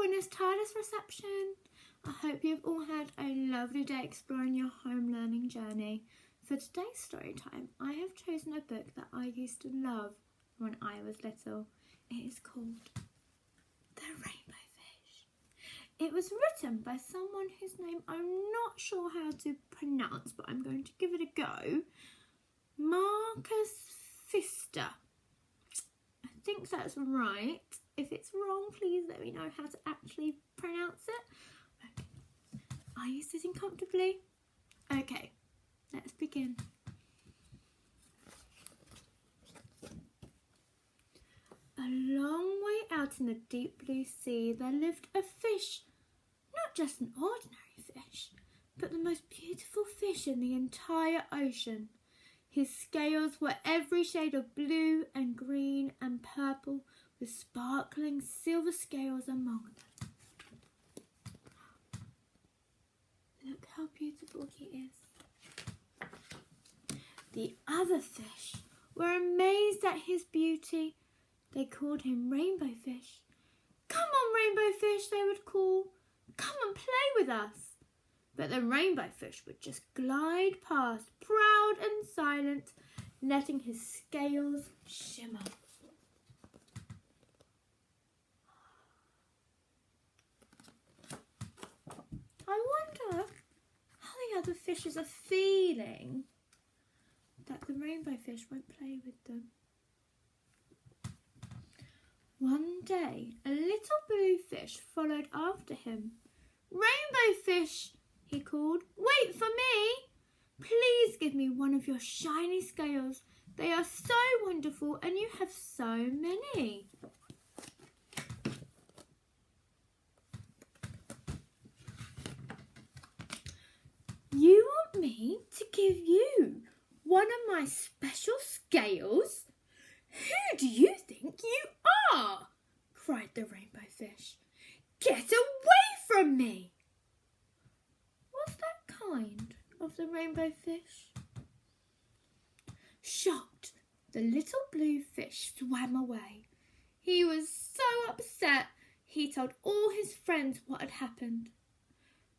Buenos tardes reception. I hope you've all had a lovely day exploring your home learning journey. For today's story time, I have chosen a book that I used to love when I was little. It is called The Rainbow Fish. It was written by someone whose name I'm not sure how to pronounce, but I'm going to give it a go. Marcus Pfister. I think that's right. If it's wrong, please let me know how to actually pronounce it. Okay. Are you sitting comfortably? Okay, let's begin. A long way out in the deep blue sea there lived a fish. Not just an ordinary fish, but the most beautiful fish in the entire ocean. His scales were every shade of blue and green and purple, with sparkling silver scales among them. Look how beautiful he is. The other fish were amazed at his beauty. They called him Rainbow Fish. "Come on, Rainbow Fish," they would call. "Come and play with us." But the Rainbow Fish would just glide past, proud and silent, letting his scales shimmer. I wonder how the other fishes are feeling that the Rainbow Fish won't play with them. One day, a little blue fish followed after him. "Rainbow Fish," he called, "wait for me. Please give me one of your shiny scales. They are so wonderful and you have so many." "You want me to give you one of my special scales? Who do you think you are?" cried the Rainbow Fish. "Get away from me!" Was that kind of the Rainbow Fish? Shocked, the little blue fish swam away. He was so upset, he told all his friends what had happened.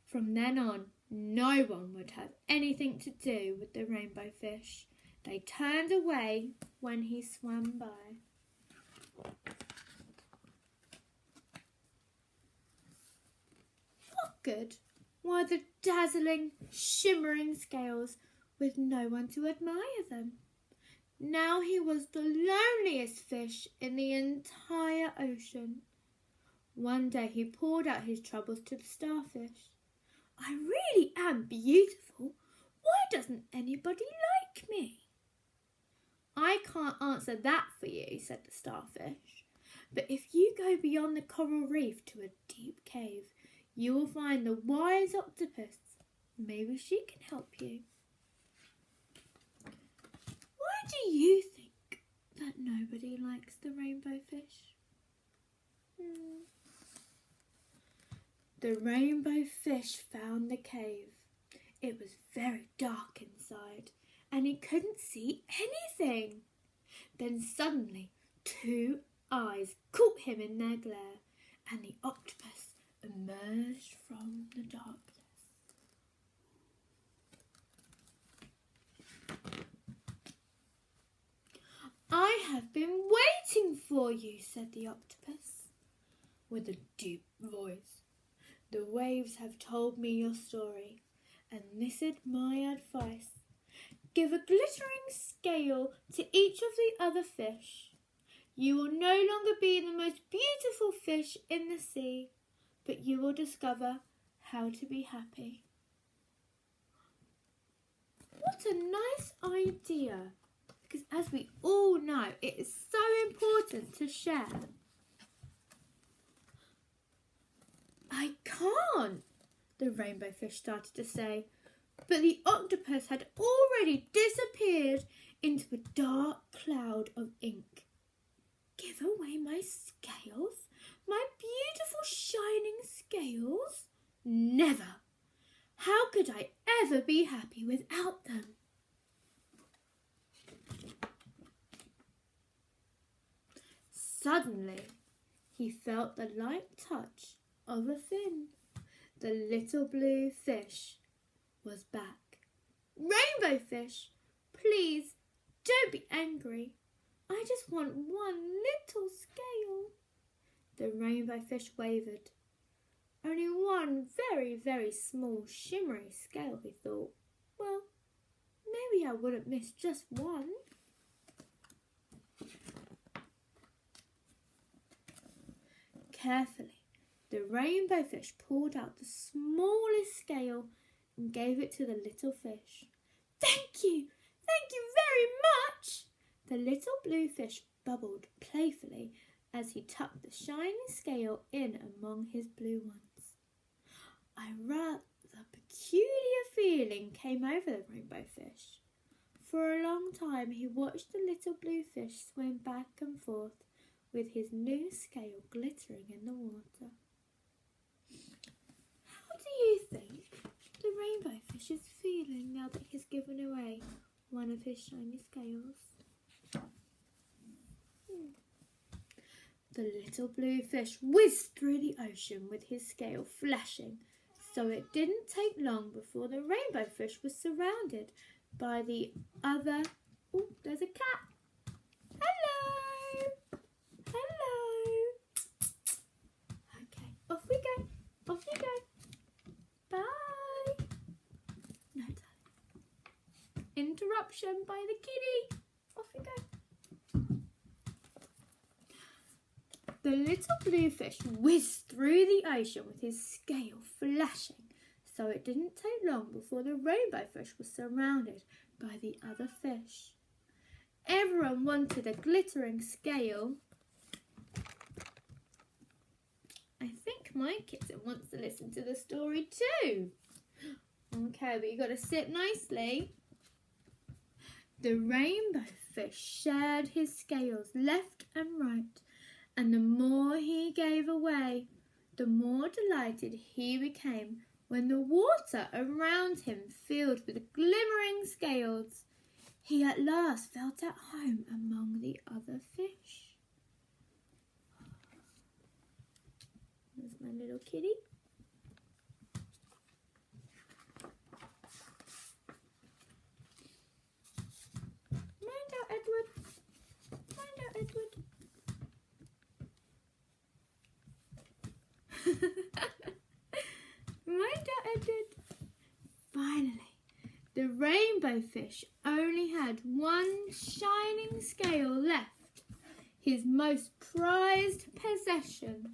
From then on, no one would have anything to do with the Rainbow Fish. They turned away when he swam by. What good were the dazzling, shimmering scales with no one to admire them? Now he was the loneliest fish in the entire ocean. One day he poured out his troubles to the starfish. "I really am beautiful. Why doesn't anybody like me?" "I can't answer that for you," said the starfish. "But if you go beyond the coral reef to a deep cave, you will find the wise octopus. Maybe she can help you." Why do you think that nobody likes the Rainbow Fish? The Rainbow Fish found the cave. It was very dark inside, and he couldn't see anything. Then suddenly 2 eyes caught him in their glare, and the octopus emerged from the darkness. "I have been waiting for you," said the octopus with a deep voice. "The waves have told me your story, and this is my advice. Give a glittering scale to each of the other fish. You will no longer be the most beautiful fish in the sea, but you will discover how to be happy." What a nice idea, because as we all know, it is so important to share. "I can't," the Rainbow Fish started to say, but the octopus had already disappeared into a dark cloud of ink. "Give away my scales? My beautiful shining scales? Never! How could I ever be happy without them?" Suddenly, he felt the light touch of a fin. The little blue fish was back. Rainbow fish, please don't be angry. I just want one little scale. The rainbow fish wavered. Only one very, very small shimmery scale, he thought. Well, maybe I wouldn't miss just one. Carefully, the rainbow fish pulled out the smallest scale and gave it to the little fish. Thank you very much. The little blue fish bubbled playfully as he tucked the shiny scale in among his blue ones. A rather peculiar feeling came over the rainbow fish. For a long time he watched the little blue fish swim back and forth with his new scale glittering in the water. How do you think the rainbow fish is feeling now that he's given away one of his shiny scales? The little blue fish whizzed through the ocean with his scale flashing, so it didn't take long before the rainbow fish was surrounded by the other... Oh, there's a cat. Hello! Hello! Okay, off we go. Off you go. Bye! No, darling. Interruption by the kitty. Off we go. The little blue fish whizzed through the ocean with his scale flashing, so it didn't take long before the rainbow fish was surrounded by the other fish. Everyone wanted a glittering scale. I think my kitten wants to listen to the story too. Okay, but you got to sit nicely. The rainbow fish shared his scales left and right, and the more he gave away, the more delighted he became when the water around him filled with glimmering scales. He at last felt at home among the other fish. There's my little kitty. Mind out, Edward. Mind out, Edward. Mind out, Edward. Finally, the rainbow fish only had one shining scale left, his most prized possession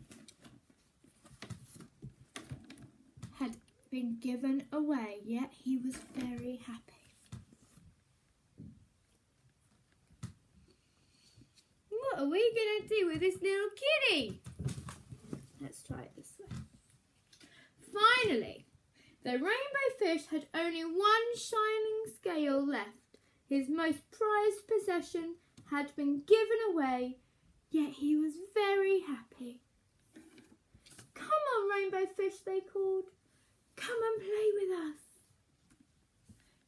had been given away, yet he was very happy. What are we going to do with this little kitty? Let's try it this way. Finally, the rainbow fish had only one shining scale left. His most prized possession had been given away, yet he was very happy. Come on, rainbow fish, they called. Come and play with us.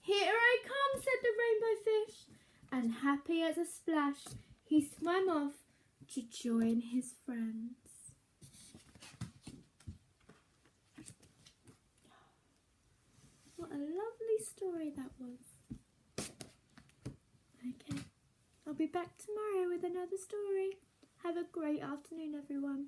Here I come, said the rainbow fish, and happy as a splash, he swam off to join his friends. What a lovely story that was. Okay, I'll be back tomorrow with another story. Have a great afternoon, everyone.